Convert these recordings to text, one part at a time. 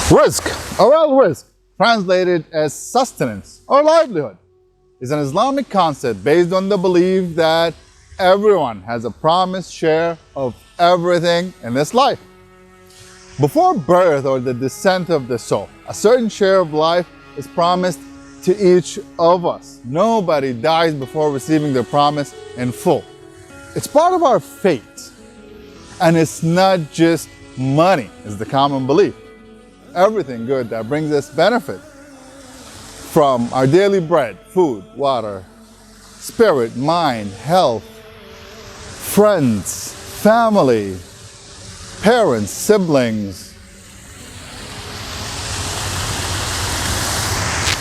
Rizq, or Al-Rizq, translated as sustenance or livelihood, is an Islamic concept based on the belief that everyone has a promised share of everything in this life. Before birth or the descent of the soul, a certain share of life is promised to each of us. Nobody dies before receiving their promise in full. It's part of our fate. And it's not just money, is the common belief. Everything good that brings us benefit from our daily bread, food, water, spirit, mind, health, friends, family, parents, siblings,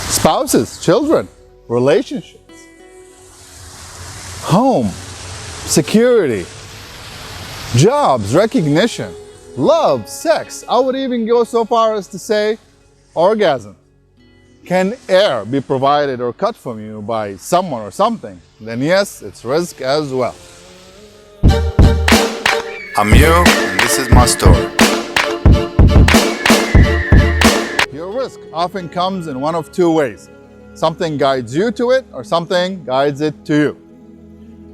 spouses, children, relationships, home, security, jobs, recognition, love, sex. I would even go so far as to say orgasm. Can air be provided or cut from you by someone or something? Then yes, it's rizq as well. I'm you, and this is my story. Your rizq often comes in one of two ways. Something guides you to it, or something guides it to you.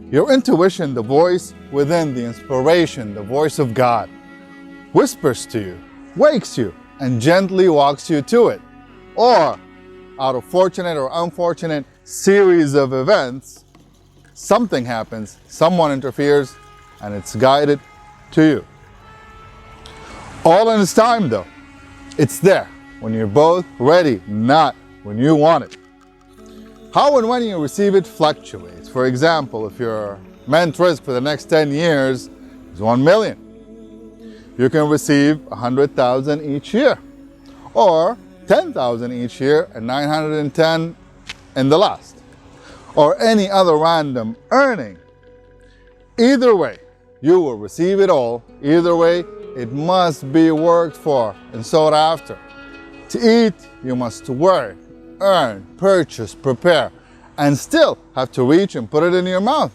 Your intuition, the voice within, the inspiration, the voice of God, whispers to you, wakes you, and gently walks you to it. Or, out of fortunate or unfortunate series of events, something happens, someone interferes, and it's guided to you. All in its time though. It's there when you're both ready, not when you want it. How and when you receive it fluctuates. For example, if your meant rizq for the next 10 years is 1 million, you can receive 100,000 each year, or 10,000 each year and 910 in the last, or any other random earning. Either way, you will receive it all. Either way, it must be worked for and sought after. To eat, you must work, earn, purchase, prepare, and still have to reach and put it in your mouth.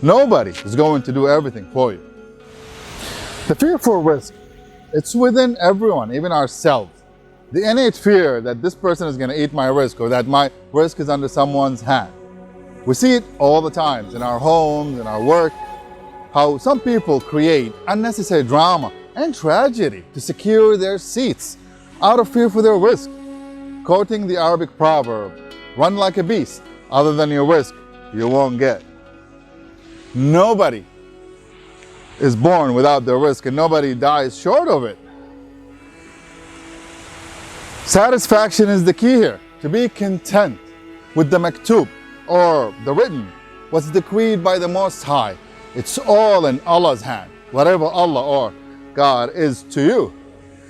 Nobody is going to do everything for you. The fear for rizq, it's within everyone, even ourselves. The innate fear that this person is going to eat my rizq, or that my rizq is under someone's hand. We see it all the time in our homes, in our work, how some people create unnecessary drama and tragedy to secure their seats out of fear for their rizq. Quoting the Arabic proverb, run like a beast, other than your rizq, you won't get. Nobody is born without their rizq, and nobody dies short of it. Satisfaction is the key here. To be content with the maktub, or the written, what's decreed by the Most High. It's all in Allah's hand, whatever Allah or God is to you.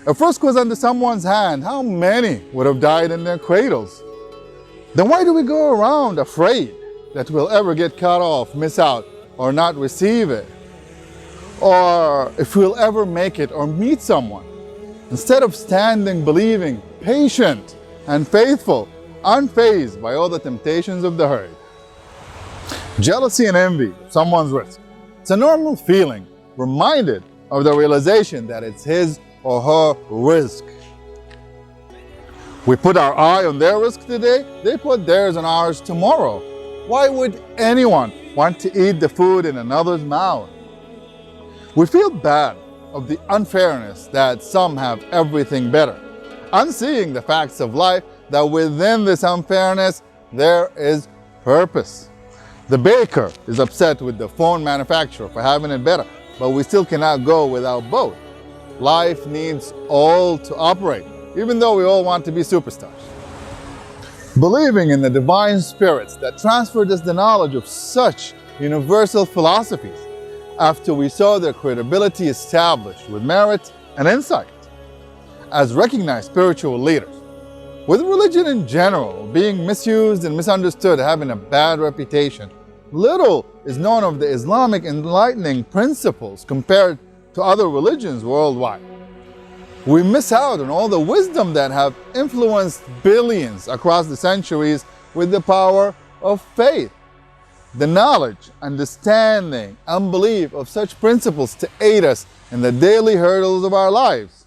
If rizq was under someone's hand, how many would have died in their cradles? Then why do we go around afraid that we'll ever get cut off, miss out, or not receive it? Or if we'll ever make it or meet someone? Instead of standing, believing, patient and faithful, unfazed by all the temptations of the herd. Jealousy and envy of someone's rizq. It's a normal feeling, reminded of the realization that it's his or her rizq. We put our eye on their rizq today, they put theirs on ours tomorrow. Why would anyone want to eat the food in another's mouth? We feel bad of the unfairness that some have everything better, unseeing the facts of life that within this unfairness there is purpose. The baker is upset with the phone manufacturer for having it better, but we still cannot go without both. Life needs all to operate, even though we all want to be superstars. Believing in the divine spirits that transferred us the knowledge of such universal philosophies, after we saw their credibility established with merit and insight, as recognized spiritual leaders. With religion in general being misused and misunderstood, having a bad reputation, little is known of the Islamic enlightening principles compared to other religions worldwide. We miss out on all the wisdom that have influenced billions across the centuries with the power of faith. The knowledge, understanding, and belief of such principles to aid us in the daily hurdles of our lives.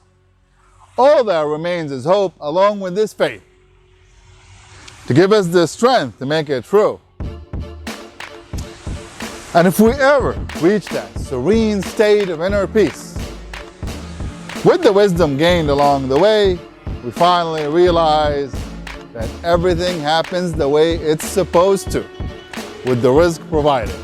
All that remains is hope along with this faith, to give us the strength to make it true. And if we ever reach that serene state of inner peace, with the wisdom gained along the way, we finally realize that everything happens the way it's supposed to, with the rizq provided.